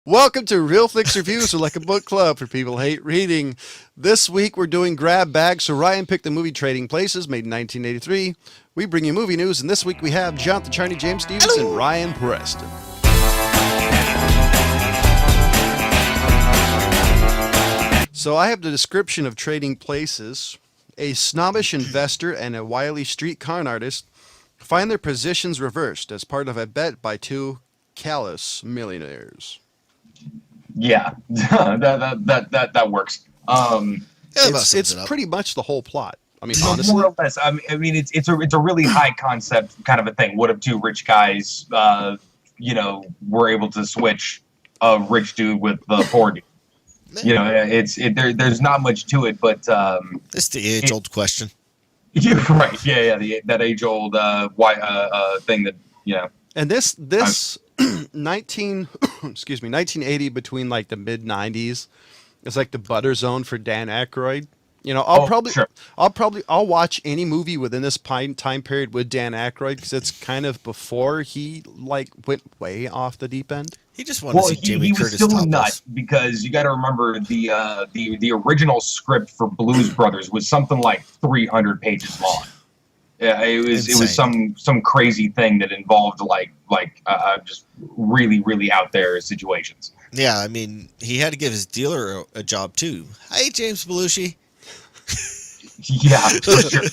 Welcome to Real Flix Reviews, or like a book club for people who hate reading. This week we're doing grab bags, so Ryan picked the movie Trading Places, made in 1983. We bring you movie news, and this week we have Jonathan Charney, James Stevens, and Ryan Preston. So I have the description of Trading Places. A snobbish investor and a wily street con artist find their positions reversed as part of a bet by two callous millionaires. Yeah, that works. It's pretty much the whole plot. I mean, honestly, more or less. I mean, it's a really high concept kind of a thing. What if two rich guys, were able to switch a rich dude with the poor dude? You know, there's not much to it, but it's the age-old question. You're right. Yeah. That age-old thing that And this 1980 between like the mid 90s is like the butter zone for Dan Aykroyd. You know, I'll watch any movie within this time period with Dan Aykroyd because it's kind of before he like went way off the deep end. He just wanted to see Jamie Curtis was still topless. Nuts because you got to remember the original script for Blues Brothers was something like 300 pages long. Yeah, it was some crazy thing that involved just really out there situations. Yeah, I mean, he had to give his dealer a job too. Hey, James Belushi. Yeah, for sure.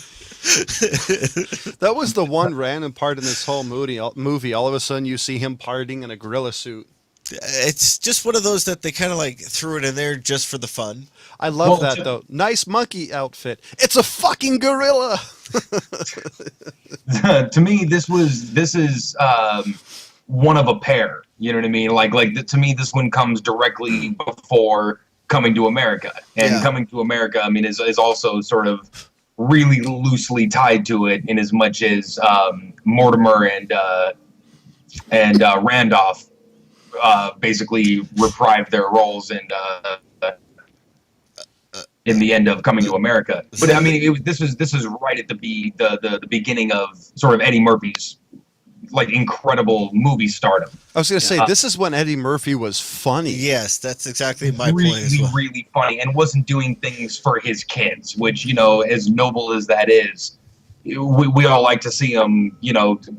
That was the one random part in this whole movie. All of a sudden, you see him partying in a gorilla suit. It's just one of those that they kind of like threw it in there just for the fun. I love that though. Nice monkey outfit. It's a fucking gorilla. To me, this is one of a pair. You know what I mean? To me, this one comes directly before Coming to America, and Coming to America, I mean, is also sort of really loosely tied to it in as much as Mortimer and Randolph basically reprived their roles in the end of Coming to America. But I mean, this is right at the beginning of sort of Eddie Murphy's like incredible movie stardom. I was going to say, this is when Eddie Murphy was funny. Yes, that's exactly my point as well. Really funny, and wasn't doing things for his kids, which, as noble as that is, we all like to see him,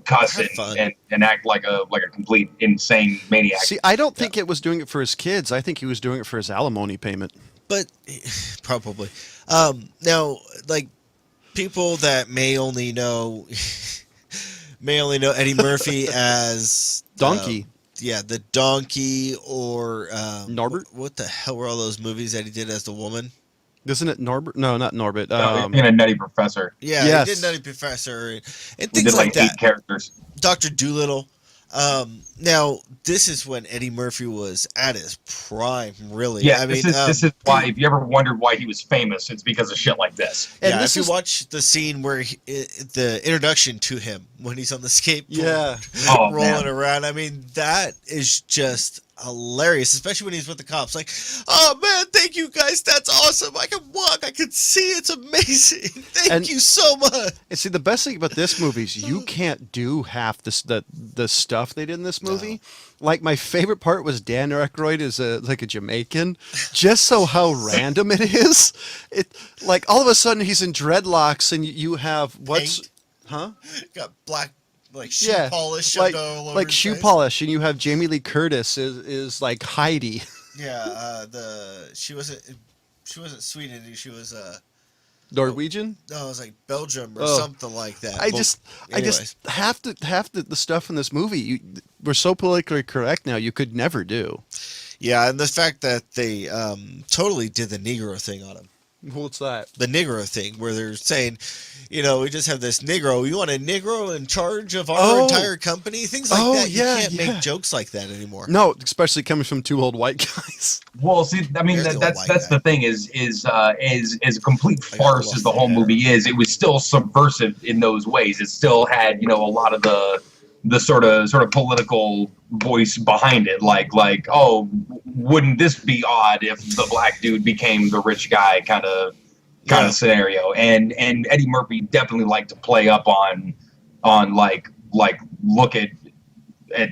cuss and act like a complete insane maniac. See, I don't think it was doing it for his kids. I think he was doing it for his alimony payment. But probably. Now, like, people that may only know Eddie Murphy as Donkey. The Donkey, or Norbert. What the hell were all those movies that he did as the woman? Isn't it Norbert? No, not Norbert. In a Nutty Professor. Yeah, yes. He did Nutty Professor and things he did like that. 8 characters. Dr. Dolittle. Now, this is when Eddie Murphy was at his prime, really. Yeah, this is why, if you ever wondered why he was famous, it's because of shit like this. And if you watch the scene where the introduction to him, when he's on the skateboard rolling around, I mean, that is just hilarious, especially when he's with the cops. Like, oh man, thank you guys, that's awesome. I can walk, I can see, it's amazing. Thank you so much. And see, the best thing about this movie is you can't do half the stuff they did in this movie. No. Like, my favorite part was Dan Aykroyd is like a Jamaican, just so how random it is. It like all of a sudden he's in dreadlocks and you have got black like shoe polish like, all over like shoe face. Polish, and you have Jamie Lee Curtis is like Heidi. Yeah, she wasn't Sweden, she was Norwegian? No, it was like Belgium or something like that. I just half the stuff in this movie we're so politically correct now, you could never do. Yeah, and the fact that they totally did the Negro thing on him. What's that? The Negro thing, where they're saying, we just have this Negro. You want a Negro in charge of our entire company? Things like that. You can't make jokes like that anymore. No, especially coming from two old white guys. Well, see, I mean, that's the thing is a complete farce as the whole movie is. It was still subversive in those ways. It still had, a lot of the sort of political voice behind it, like wouldn't this be odd if the black dude became the rich guy kind of scenario, and Eddie Murphy definitely liked to play up on like look at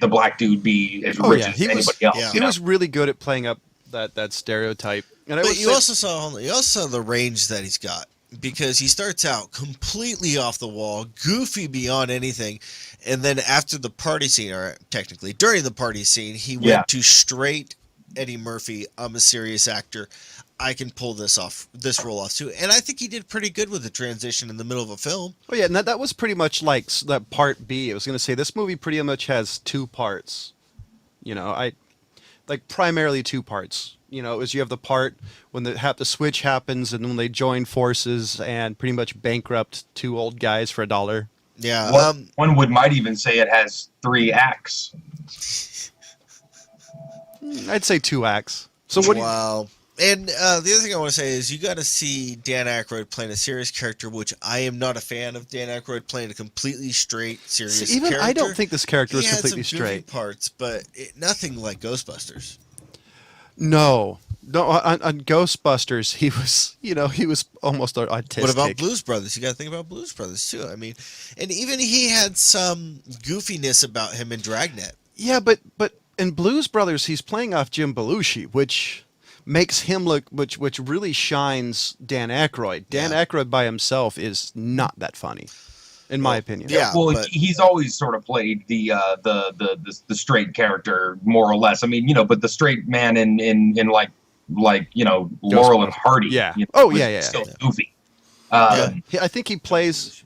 the black dude be as rich as anybody else. Yeah. He was really good at playing up that stereotype. And but you also saw the range that he's got, because he starts out completely off the wall, goofy beyond anything, and then after the party scene, or technically during the party scene, he went to straight Eddie Murphy. I'm a serious actor. I can pull this role off too. And I think he did pretty good with the transition in the middle of a film. Oh yeah, and that was pretty much like that part B. I was going to say this movie pretty much has two parts. You know, primarily two parts. You know, you have the part when the switch happens and when they join forces and pretty much bankrupt two old guys for $1. Yeah. One might even say it has 3 acts. I'd say 2 acts. So what? Wow. And the other thing I want to say is you got to see Dan Aykroyd playing a serious character, which I am not a fan of. Dan Aykroyd playing a completely straight, serious character. I don't think this character is completely straight. He had some parts, but nothing like Ghostbusters. No. On Ghostbusters, he was almost autistic. What about Blues Brothers? You got to think about Blues Brothers too. I mean, and even he had some goofiness about him in Dragnet. Yeah, but in Blues Brothers, he's playing off Jim Belushi, which makes him look, which really shines Dan Aykroyd. Dan Aykroyd by himself is not that funny, in my opinion. Yeah, well, he's always sort of played the straight character more or less. I mean, but the straight man in like Laurel and Hardy. Yeah. Still goofy. I think he plays.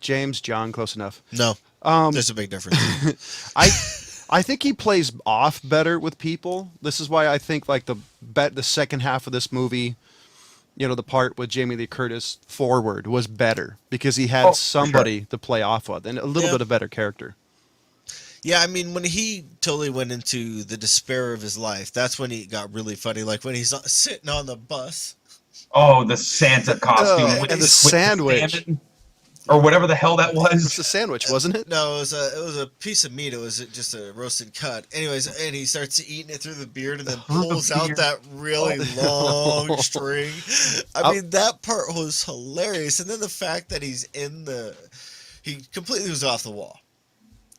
James John, close enough. No, there's a big difference. I think he plays off better with people. This is why I think like the second half of this movie, the part with Jamie Lee Curtis forward was better because he had somebody to play off with and a little bit of better character. Yeah, I mean, when he totally went into the despair of his life, that's when he got really funny. Like when he's sitting on the bus. Oh, the Santa costume with the sandwich. Or whatever the hell that was. It's a sandwich, wasn't it? No, it was a piece of meat. It was just a roasted cut. Anyways, and he starts eating it through the beard and then pulls out that really long string. I mean, that part was hilarious. And then the fact that he completely was off the wall,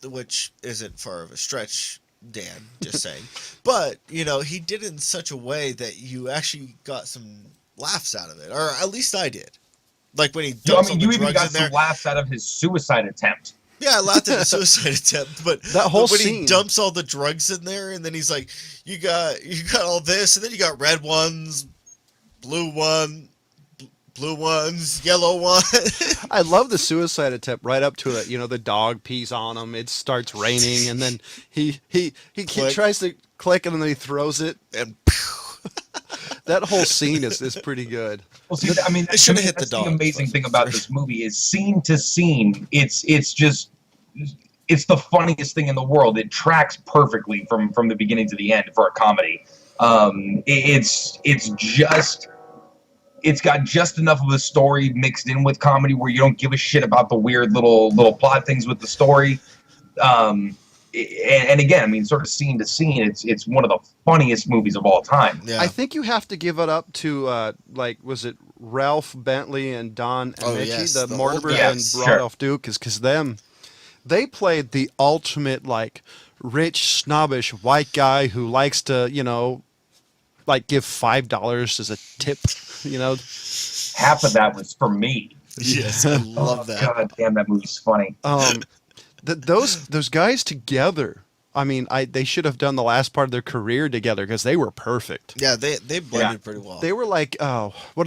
which isn't far of a stretch, Dan, just saying. But, he did it in such a way that you actually got some laughs out of it, or at least I did. Like when he dumps all the drugs in there. You even got some laughs out of his suicide attempt. Yeah, I laughed at his suicide attempt, but that whole when scene. He dumps all the drugs in there, and then he's like, "You got all this, and then you got red ones, blue ones, yellow one." I love the suicide attempt right up to it. The dog pees on him. It starts raining, and then he tries to click, and then he throws it, and that whole scene is pretty good. Well, see, I mean, that's the amazing thing about this movie is scene to scene. It's the funniest thing in the world. It tracks perfectly from the beginning to the end for a comedy. It's got just enough of a story mixed in with comedy where you don't give a shit about the weird little plot things with the story. And again, I mean, sort of scene to scene, it's one of the funniest movies of all time. Yeah. I think you have to give it up to was it Ralph Bentley and Don Ameche, the Mortimer and Randolph Duke, because they played the ultimate rich snobbish white guy who likes to give $5 as a tip. Half of that was for me. Yes, I love that. God damn, that movie's funny. Those guys together, I mean, they should have done the last part of their career together because they were perfect. Yeah, they blended pretty well. They were what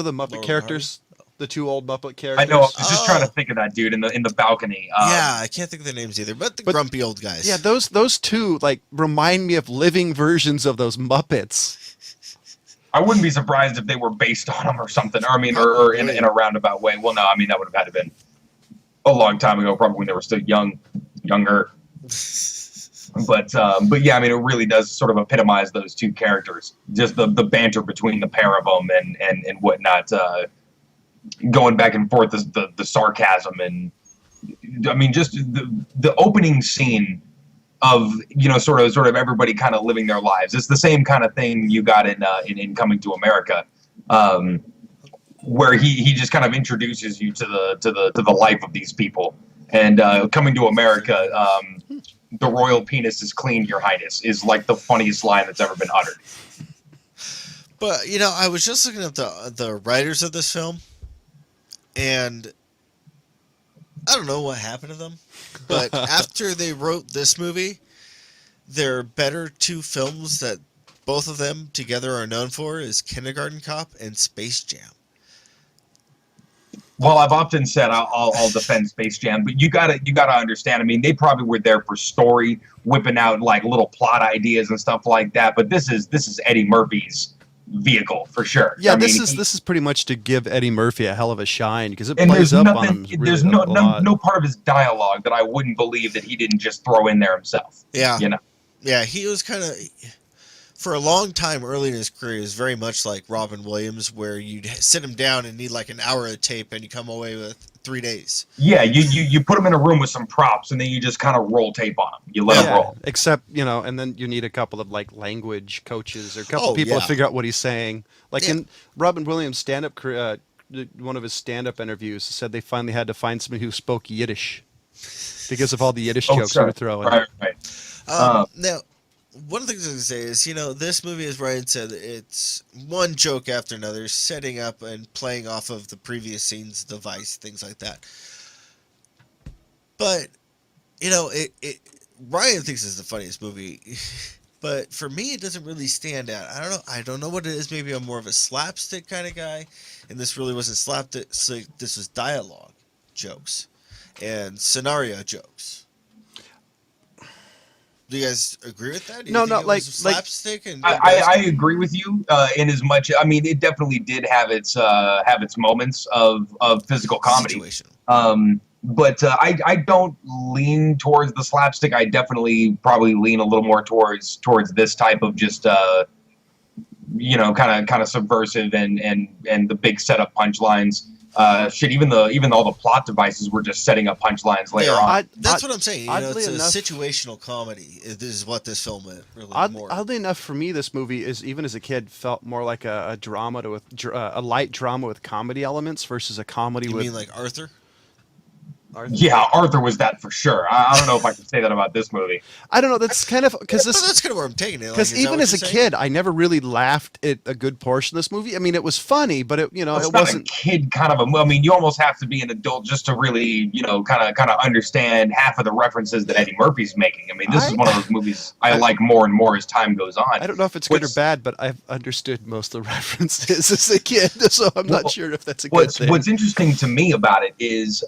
are the Muppet characters? The two old Muppet characters? I know, I was just trying to think of that dude in the balcony. Yeah, I can't think of their names either, but grumpy old guys. Yeah, those two remind me of living versions of those Muppets. I wouldn't be surprised if they were based on them or something, or in a roundabout way. Well, no, I mean, that would have had to been a long time ago, probably when they were still younger. But yeah, I mean, it really does sort of epitomize those two characters. Just the banter between the pair of them and whatnot, going back and forth, the sarcasm, and I mean, just the opening scene of sort of everybody kind of living their lives. It's the same kind of thing you got in Coming to America. Where he just kind of introduces you to the life of these people, and Coming to America, the royal penis is clean, Your Highness, is like the funniest line that's ever been uttered. But I was just looking at the writers of this film, and I don't know what happened to them, but after they wrote this movie, their better two films that both of them together are known for is Kindergarten Cop and Space Jam. Well, I've often said I'll defend Space Jam, but you gotta understand. I mean, they probably were there for story, whipping out like little plot ideas and stuff like that. But this is Eddie Murphy's vehicle for sure. Yeah, I this mean, is pretty much to give Eddie Murphy a hell of a shine because it and plays there's up on nothing. him. There's no part of his dialogue that I wouldn't believe that he didn't just throw in there himself. Yeah, you know. Yeah, he was kind of, for a long time early in his career, he was very much like Robin Williams, where you'd sit him down and need like an hour of tape, and you come away with 3 days. Yeah, you put him in a room with some props, and then you just kind of roll tape on him. You let him roll. Except, and then you need a couple of like language coaches or a couple people to figure out what he's saying. Like in Robin Williams' stand-up career, one of his stand-up interviews said they finally had to find somebody who spoke Yiddish because of all the Yiddish jokes they were throwing. Right. Now, one of the things I was going to say is, this movie, as Ryan said, it's one joke after another, setting up and playing off of the previous scenes, the Vice, things like that. But, Ryan thinks it's the funniest movie, but for me, it doesn't really stand out. I don't know what it is. Maybe I'm more of a slapstick kind of guy, and this really wasn't slapstick. This was dialogue jokes and scenario jokes. Do you guys agree with that? No, like slapstick. I agree with you in as much. I mean, it definitely did have its moments of physical comedy. But I don't lean towards the slapstick. I definitely probably lean a little more towards this type of just kind of subversive and the big setup punchlines. Even all the plot devices were just setting up punchlines later on. That's what I'm saying. It's a situational comedy. This is what this film is really more. Oddly enough, for me, this movie is, even as a kid, felt more like a drama with a light drama with comedy elements versus a comedy with. You mean like Arthur? Yeah, Arthur was that for sure. I don't know if I can say that about this movie. I don't know. That's kind of because that's kind of where I'm taking it. Because even as a kid, I never really laughed at a good portion of this movie. I mean, it was funny, but it wasn't wasn't a kid kind of a. I mean, you almost have to be an adult just to really kind of understand half of the references that Eddie Murphy's making. I mean, this is one of those movies I like more and more as time goes on. I don't know if it's good or bad, but I've understood most of the references as a kid, so I'm not sure if that's a good thing. What's interesting to me about it is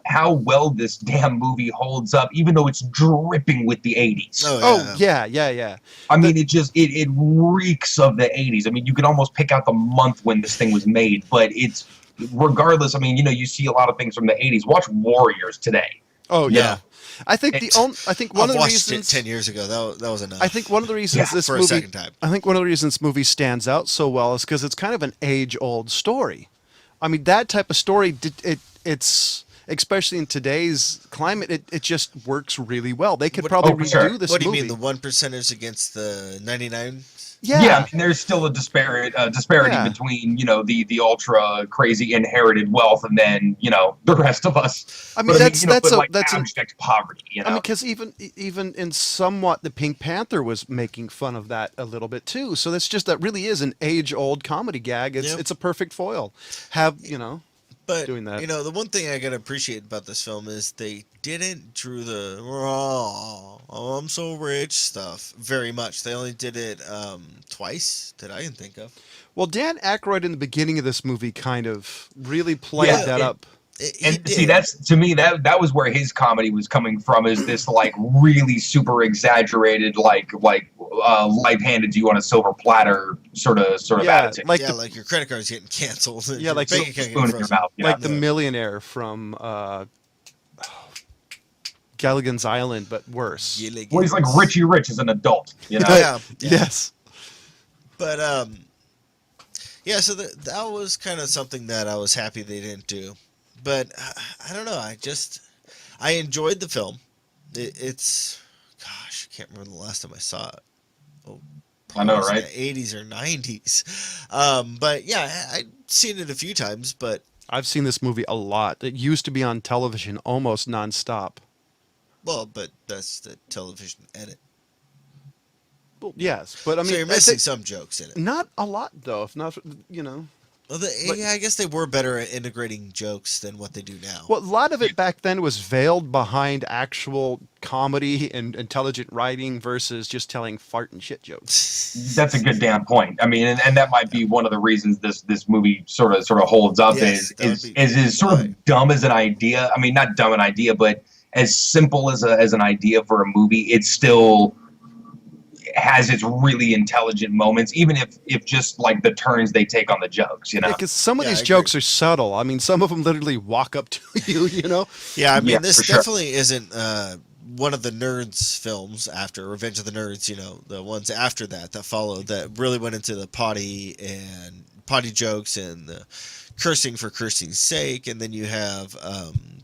how well this damn movie holds up, even though it's dripping with the 80s. Yeah. I mean, it reeks of the 80s. I mean, you could almost pick out the month when this thing was made, but it's regardless. I mean, you see a lot of things from the 80s. Watch Warriors today. Oh yeah. I think one of the reasons reasons 10 years ago that was enough. I think one of the reasons this movie, a second time. I think one of the reasons this movie stands out so well is because it's kind of an age-old story. I mean, that type of story, it's especially in today's climate, it just works really well. They could probably redo this movie. What do you mean, the 1%ers against the 99? Yeah, I mean, there's still a disparity between the ultra crazy inherited wealth and then the rest of us. I mean, that's abject poverty. I mean, because even in somewhat, the Pink Panther was making fun of that a little bit too. So that really is an age-old comedy gag. It's a perfect foil. But doing that. The one thing I gotta appreciate about this film is they didn't do the I'm so rich stuff very much. They only did it twice that I can think of. Well, Dan Aykroyd in the beginning of this movie kind of really played that up. See, that's to me that was where his comedy was coming from. Is this like really super exaggerated, like life handed to you on a silver platter sort of attitude. Like your credit card's getting canceled. Yeah, like spoon in your mouth. Like the millionaire from Gilligan's Island, but worse. Well, he's like Richie Rich as an adult. Yes. But so that was kind of something that I was happy they didn't do. But I don't know. I enjoyed the film. It's gosh, I can't remember the last time I saw it. Oh, I know, right? In the 80s or 90s. But yeah, I've seen it a few times. But I've seen this movie a lot. It used to be on television almost nonstop. Well, but that's the television edit. Well, yes, but I mean, so you're missing some jokes in it. Not a lot, though. If not, Well, yeah, I guess they were better at integrating jokes than what they do now. Well, a lot of it back then was veiled behind actual comedy and intelligent writing versus just telling fart and shit jokes. That's a good damn point. I mean, and that might be one of the reasons this movie sort of holds up. Yes, is sort of dumb as an idea. I mean, not dumb an idea, but as simple as an idea for a movie, it still has its really intelligent moments, even if just like the turns they take on the jokes, Because some of these jokes are subtle. I mean, some of them literally walk up to you, Yeah, I mean, this definitely isn't one of the Nerds films after Revenge of the Nerds, the ones after that followed that really went into the potty jokes and the cursing for cursing's sake. And then you have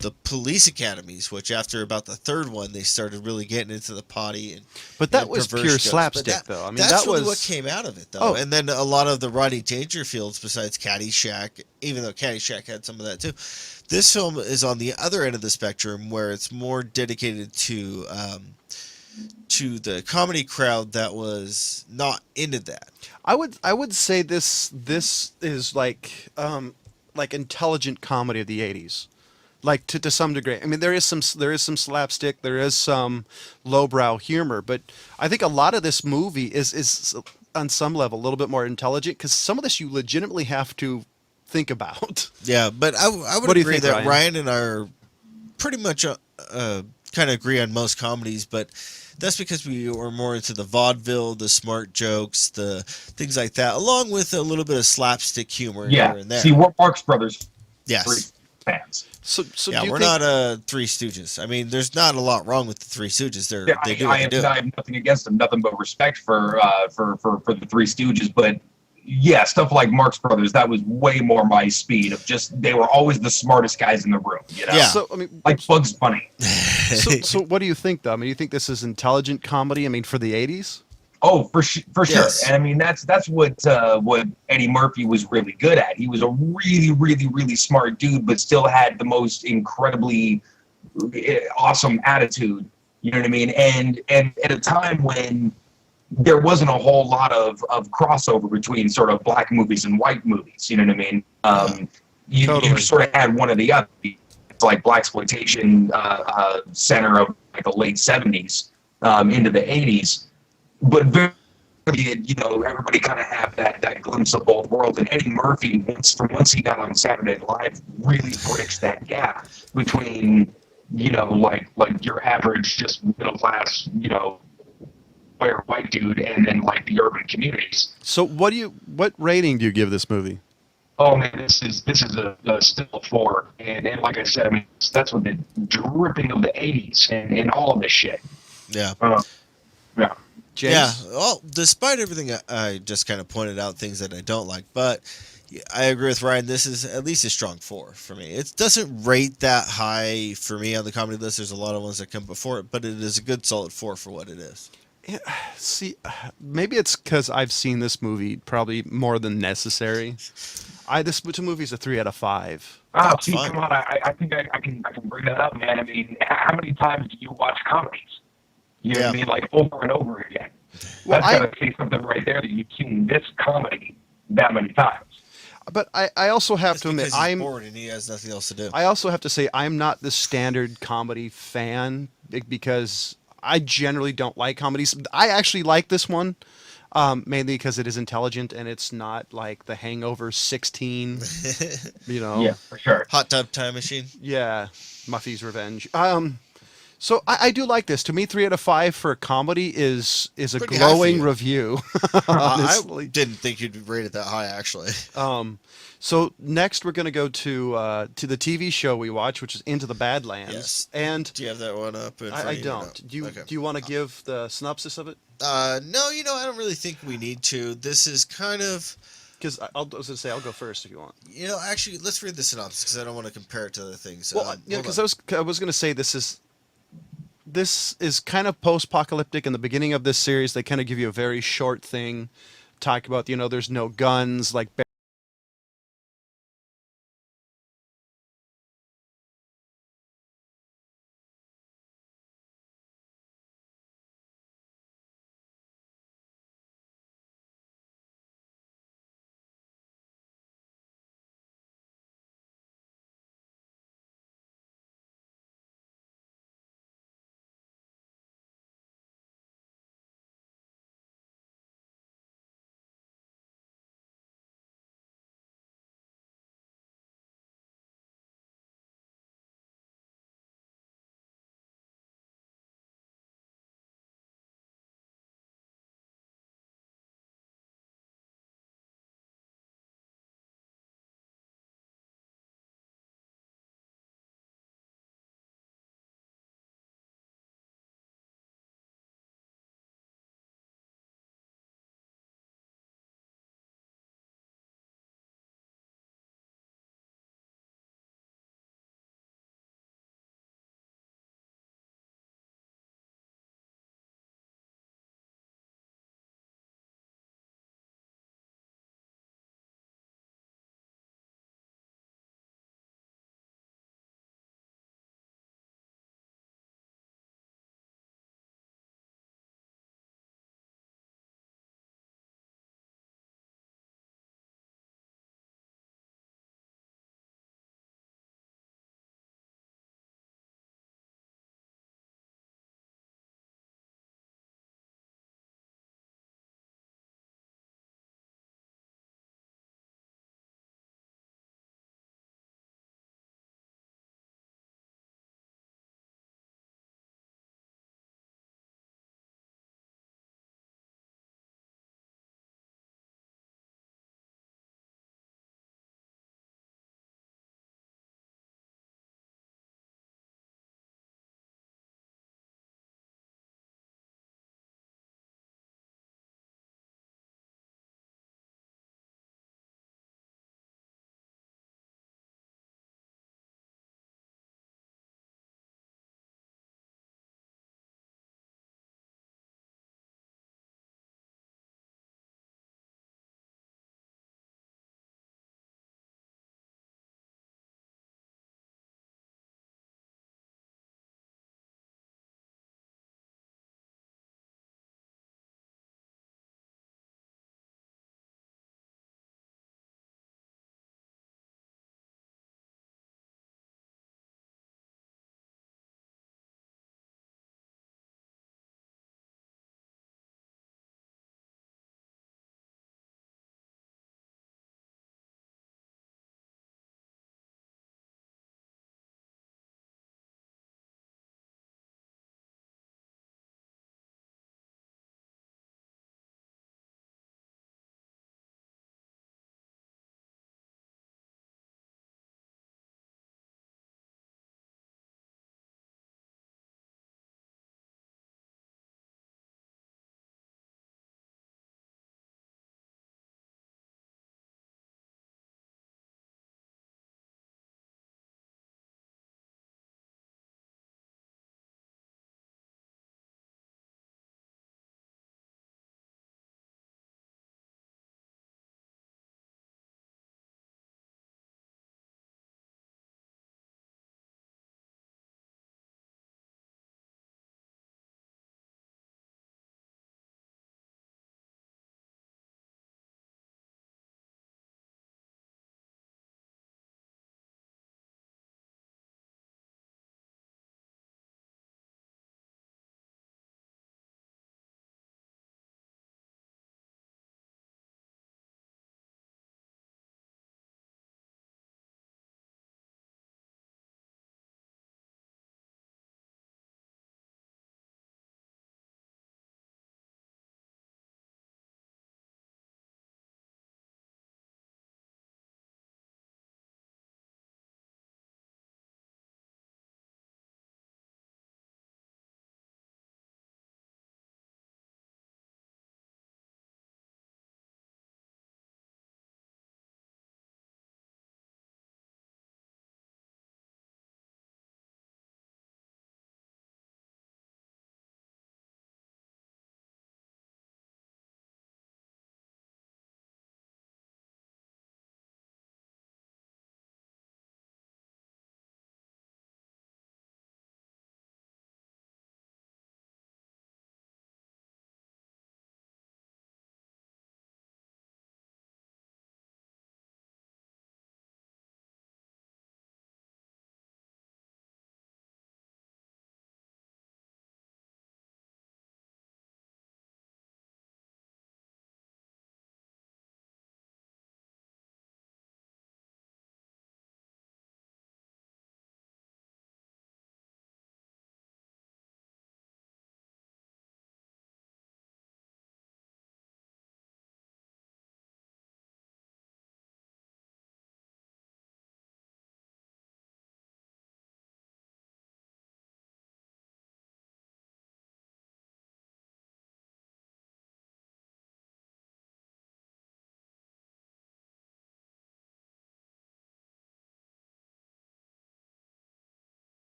the police academies, which after about the third one, they started really getting into the potty. But that was pure slapstick, though. I mean, that's really what came out of it, though. Oh. And then a lot of the Rodney Dangerfields, besides Caddyshack, even though Caddyshack had some of that too, this film is on the other end of the spectrum where it's more dedicated to the comedy crowd that was not into that. I would say this is like intelligent comedy of the 80s. Like to some degree. I mean, there is some slapstick, there is some lowbrow humor, but I think a lot of this movie is on some level a little bit more intelligent because some of this you legitimately have to think about. Yeah, but I would agree that Ryan and I are pretty much kind of agree on most comedies, but that's because we were more into the vaudeville, the smart jokes, the things like that, along with a little bit of slapstick humor here and there. See, we're Marx Brothers fans. So yeah, we're not Three Stooges. I mean, there's not a lot wrong with the Three Stooges. I have nothing against them, nothing but respect for the Three Stooges. But yeah, stuff like Marx Brothers, that was way more my speed. Of just they were always the smartest guys in the room. Yeah. So I mean, like Bugs Bunny. so what do you think, though? I mean, do you think this is intelligent comedy? I mean, for the 80s? Oh, for sure. And I mean, that's what Eddie Murphy was really good at. He was a really, really, really smart dude, but still had the most incredibly awesome attitude. You know what I mean? And at a time when there wasn't a whole lot of crossover between sort of black movies and white movies. You know what I mean? You sort of had one or the other. It's like blaxploitation center of like the late 70s into the 80s. But very, everybody kind of have that glimpse of both worlds. And Eddie Murphy, once he got on Saturday Night Live, really bridged that gap between, like your average just middle class, white dude, and then like the urban communities. So what rating do you give this movie? Oh man, this is a still a 4, and like I said, I mean that's with the dripping of the 80s and all of this shit. Yeah. Yeah. James? Yeah. Well, despite everything I just kind of pointed out things that I don't like, but I agree with Ryan. This is at least a strong 4 for me. It doesn't rate that high for me on the comedy list. There's a lot of ones that come before it, but it is a good solid 4 for what it is. Yeah, see, maybe it's because I've seen this movie probably more than necessary. This movie's a 3 out of 5. Oh, see, come on! I think I can bring that up, man. I mean, how many times do you watch comedies? You know what I mean? Like over and over again. Well, that's got to say something right there that you've seen this comedy that many times. But I also have to admit, I'm bored and he has nothing else to do. I also have to say I'm not the standard comedy fan because I generally don't like comedies. I actually like this one, mainly because it is intelligent and it's not like The Hangover 16. Yeah, for sure. Hot Tub Time Machine. Yeah, Muffy's Revenge. So I do like this. To me, 3 out of 5 for a comedy is a glowing review. I didn't think you'd rate it that high, actually. So next we're going to go to the TV show we watch, which is Into the Badlands. Yes. And do you have that one up? I don't. Do you want to give the synopsis of it? No, I don't really think we need to. This is kind of... Because I was going to say, I'll go first if you want. Actually, let's read the synopsis because I don't want to compare it to other things. Well, because I was going to say this is kind of post-apocalyptic. In the beginning of this series, they kind of give you a very short thing, talk about, there's no guns, like